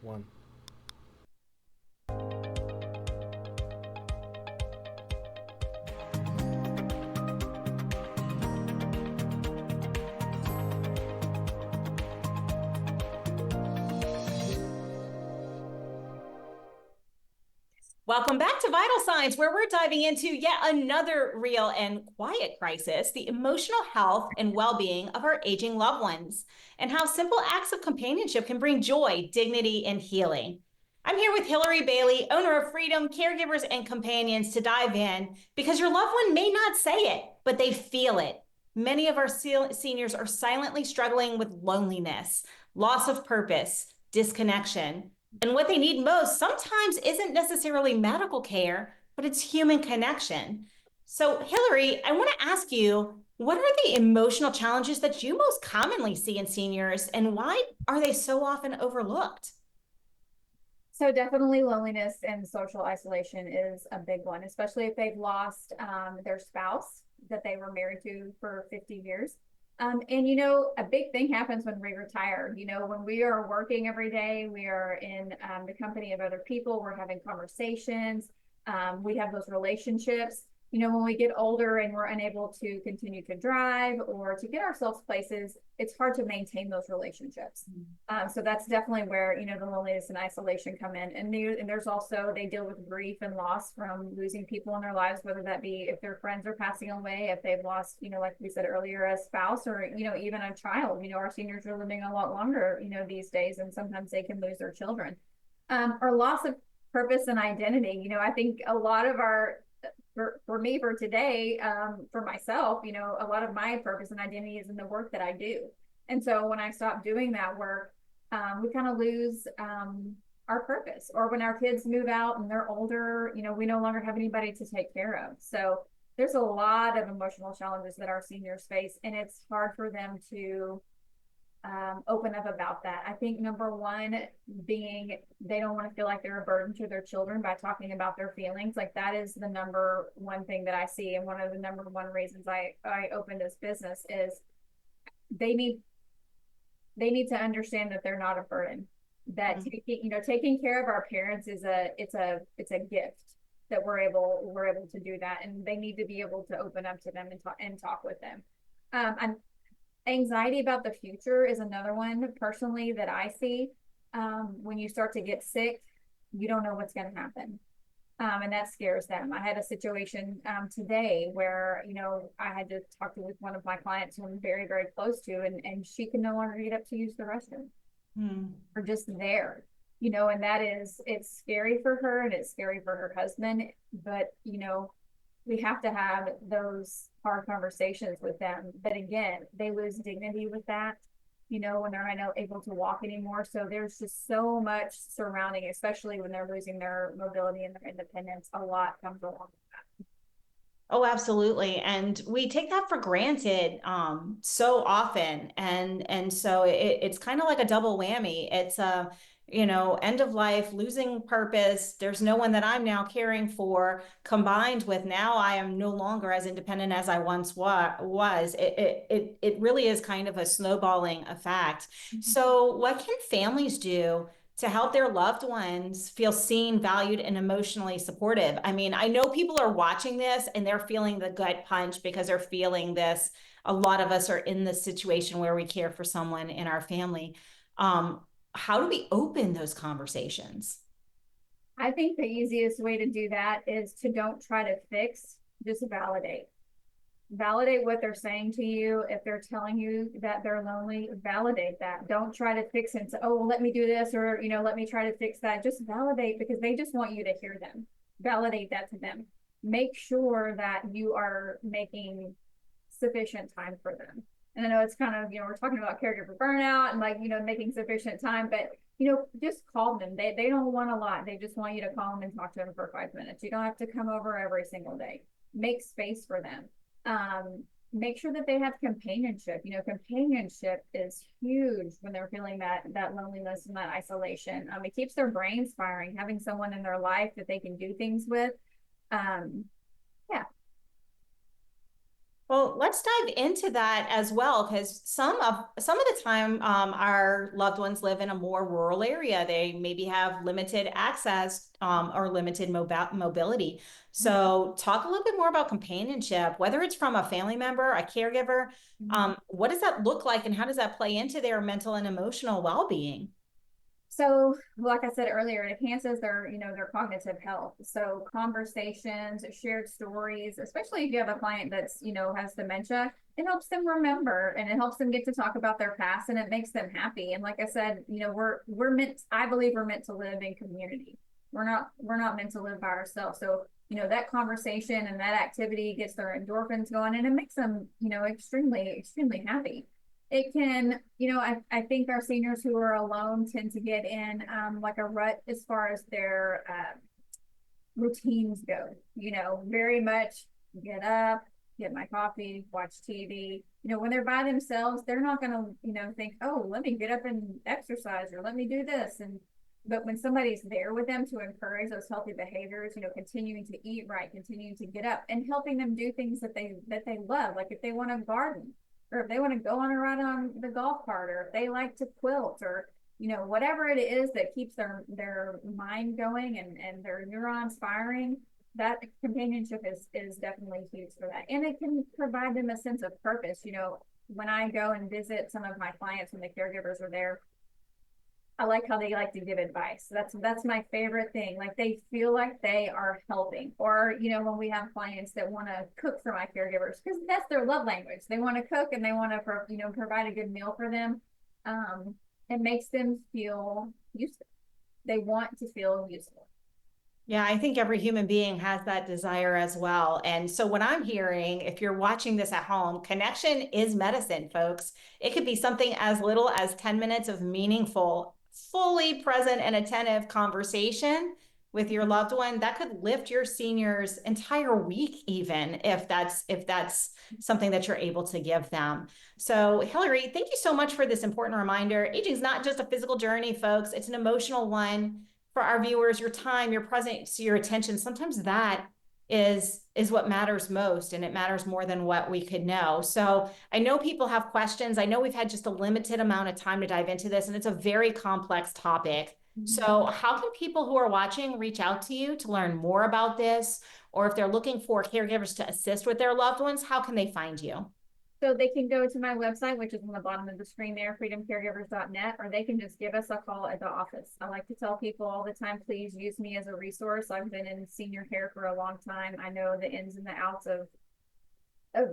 One. Welcome back to Vital Signs, where we're diving into yet another real and quiet crisis, the emotional health and well being of our aging loved ones, and how simple acts of companionship can bring joy, dignity, and healing. I'm here with Hillary Bailey, owner of Freedom Caregivers and Companions, to dive in because your loved one may not say it, but they feel it. Many of our seniors are silently struggling with loneliness, loss of purpose, disconnection. And what they need most sometimes isn't necessarily medical care, but it's human connection. So, Hillary, I want to ask you, what are the emotional challenges that you most commonly see in seniors, and why are they so often overlooked? So definitely loneliness and social isolation is a big one, especially if they've lost their spouse that they were married to for 50 years. And a big thing happens when we retire. When we are working every day, we are in the company of other people, we're having conversations, we have those relationships. When we get older and we're unable to continue to drive or to get ourselves places, it's hard to maintain those relationships. So that's definitely where the loneliness and isolation come in, and there's also they deal with grief and loss from losing people in their lives, whether that be if their friends are passing away, if they've lost, like we said earlier, a spouse, or even a child. Our seniors are living a lot longer, these days, and sometimes they can lose their children, or loss of purpose and identity. I think a lot of our for me, for today, for myself, a lot of my purpose and identity is in the work that I do. And so when I stop doing that work, we kind of lose our purpose. Or when our kids move out and they're older, we no longer have anybody to take care of. So there's a lot of emotional challenges that our seniors face, and it's hard for them to open up about that. I think number one being they don't want to feel like they're a burden to their children by talking about their feelings. Like that is the number one thing that I see, and one of the number one reasons I opened this business is they need they need to understand that they're not a burden. That taking care of our parents is a gift that we're able to do that, and they need to be able to open up to them and talk with them. And anxiety about the future is another one personally that I see. When you start to get sick, you don't know what's going to happen. And that scares them. I had a situation today where, I had to talk to with one of my clients who I'm very, very close to, and she can no longer get up to use the restroom Hmm. or just there, and it's scary for her and it's scary for her husband. But, we have to have those hard conversations with them. But again, they lose dignity with that, when they're not able to walk anymore. So there's just so much surrounding, especially when they're losing their mobility and their independence. A lot comes along. Oh, absolutely. And we take that for granted so often. And so it's kind of like a double whammy. It's end of life, losing purpose. There's no one that I'm now caring for, combined with now I am no longer as independent as I once was. It really is kind of a snowballing effect. So what can families do to help their loved ones feel seen, valued, and emotionally supportive? I mean, I know people are watching this and they're feeling the gut punch because they're feeling this. A lot of us are in this situation where we care for someone in our family. Um, how do we open those conversations? I think the easiest way to do that is to don't try to fix, just validate what they're saying to you. If they're telling you that they're lonely, validate that. Don't try to fix it and say, oh, well, let me do this, or let me try to fix that. Just validate, because they just want you to hear them. Validate that to them. Make sure that you are making sufficient time for them. And I know it's kind of, we're talking about caregiver burnout and, like, making sufficient time, but just call them. They don't want a lot. They just want you to call them and talk to them for 5 minutes. You don't have to come over every single day. Make space for them. Make sure that they have companionship. Companionship is huge when they're feeling that loneliness and that isolation. It keeps their brains firing, having someone in their life that they can do things with. Um, yeah. Well, let's dive into that as well, because some of the time, our loved ones live in a more rural area. They maybe have limited access, or limited mobility. So, talk a little bit more about companionship, whether it's from a family member, a caregiver. What does that look like, and how does that play into their mental and emotional well-being? So, like I said earlier, it enhances their, their cognitive health. So, conversations, shared stories, especially if you have a client that's, has dementia, it helps them remember and it helps them get to talk about their past and it makes them happy. And like I said, we're meant, I believe we're meant to live in community. We're not meant to live by ourselves. So, that conversation and that activity gets their endorphins going and it makes them, extremely happy. It can, I think our seniors who are alone tend to get in like a rut as far as their routines go, very much get up, get my coffee, watch TV. When they're by themselves, they're not going to, think, oh, let me get up and exercise or let me do this. But when somebody's there with them to encourage those healthy behaviors, continuing to eat right, continuing to get up and helping them do things that they love, like if they want to garden or if they want to go on a ride on the golf cart or if they like to quilt or whatever it is that keeps their mind going and their neurons firing, that companionship is definitely huge for that. And it can provide them a sense of purpose. When I go and visit some of my clients when the caregivers are there, I like how they like to give advice. That's my favorite thing. Like they feel like they are helping. Or, when we have clients that want to cook for my caregivers, because that's their love language. They want to cook and they want to, provide a good meal for them. Um, it makes them feel useful. They want to feel useful. Yeah, I think every human being has that desire as well. And so, what I'm hearing, if you're watching this at home, connection is medicine, folks. It could be something as little as 10 minutes of meaningful, fully present and attentive conversation with your loved one that could lift your senior's entire week, even if that's something that you're able to give them. So, Hillary, thank you so much for this important reminder. Aging is not just a physical journey, folks, it's an emotional one. For our viewers, your time, your presence, your attention, sometimes that is what matters most, and it matters more than what we could know. So I know people have questions. I know we've had just a limited amount of time to dive into this, and it's a very complex topic. Mm-hmm. So how can people who are watching reach out to you to learn more about this? Or if they're looking for caregivers to assist with their loved ones, how can they find you? So they can go to my website, which is on the bottom of the screen there, freedomcaregivers.net, or they can just give us a call at the office. I like to tell people all the time, please use me as a resource. I've been in senior care for a long time. I know the ins and the outs of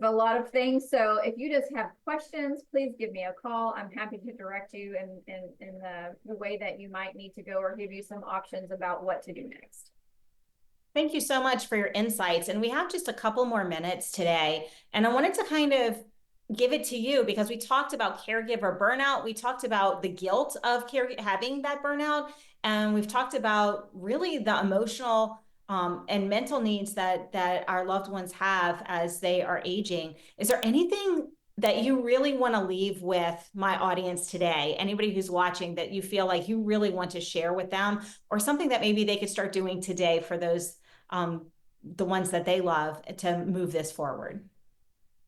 a lot of things. So if you just have questions, please give me a call. I'm happy to direct you in the way that you might need to go or give you some options about what to do next. Thank you so much for your insights. And we have just a couple more minutes today. And I wanted to kind of give it to you because we talked about caregiver burnout. We talked about the guilt of having that burnout. And we've talked about really the emotional and mental needs that our loved ones have as they are aging. Is there anything that you really want to leave with my audience today? Anybody who's watching that you feel like you really want to share with them, or something that maybe they could start doing today for those the ones that they love to move this forward?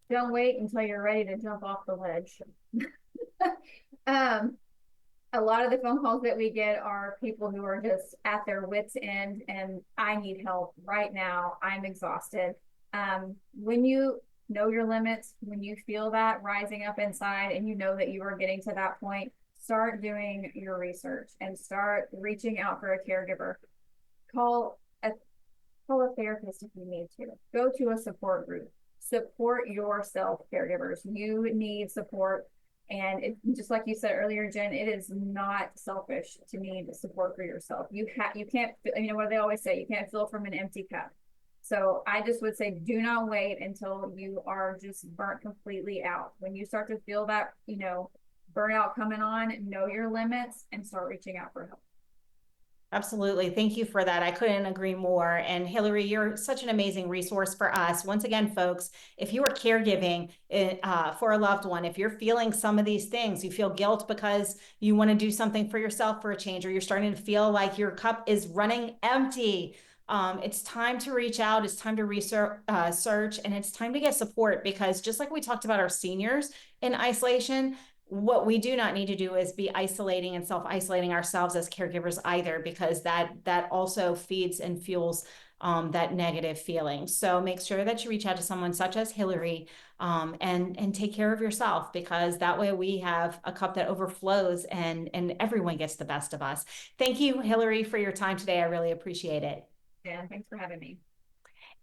Don't wait until you're ready to jump off the ledge. um, a lot of the phone calls that we get are people who are just at their wits' end and I need help right now. I'm exhausted. When you know your limits, when you feel that rising up inside and you know that you are getting to that point, start doing your research and start reaching out for a caregiver. Call a call a therapist if you need to. Go to a support group. Support yourself, caregivers. You need support. And just like you said earlier, Jen, it is not selfish to need support for yourself. You can't, what do they always say? You can't fill from an empty cup. So I just would say, do not wait until you are just burnt completely out. When you start to feel that, burnout coming on, know your limits and start reaching out for help. Absolutely. Thank you for that. I couldn't agree more. And Hillary, you're such an amazing resource for us. Once again, folks, if you are caregiving for a loved one, if you're feeling some of these things, you feel guilt because you want to do something for yourself for a change, or you're starting to feel like your cup is running empty, It's time to reach out. It's time to research, search, and it's time to get support because just like we talked about our seniors in isolation, what we do not need to do is be isolating and self-isolating ourselves as caregivers either, because that also feeds and fuels that negative feeling. So make sure that you reach out to someone such as Hillary, and take care of yourself, because that way we have a cup that overflows and everyone gets the best of us. Thank you, Hillary, for your time today. I really appreciate it. Yeah, thanks for having me.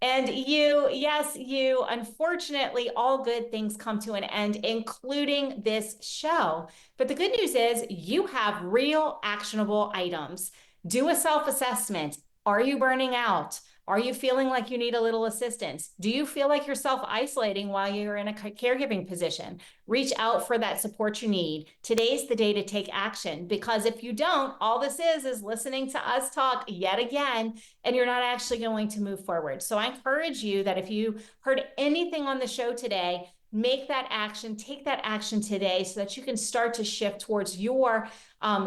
And you, yes, you, unfortunately, all good things come to an end, including this show. But the good news is you have real actionable items. Do a self assessment. Are you burning out? Are you feeling like you need a little assistance? Do you feel like you're self isolating while you're in a caregiving position? Reach out for that support you need. Today's the day to take action, because if you don't, all this is listening to us talk yet again, and you're not actually going to move forward. So I encourage you that if you heard anything on the show today, make that action, take that action today so that you can start to shift towards your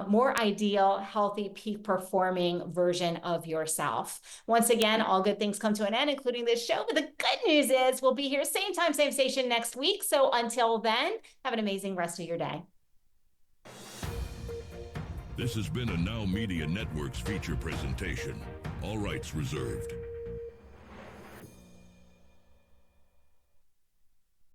more ideal, healthy, peak performing version of yourself. Once again, all good things come to an end, including this show. But the good news is we'll be here same time, same station next week. So until then, have an amazing rest of your day. This has been a Now Media Networks feature presentation. All rights reserved.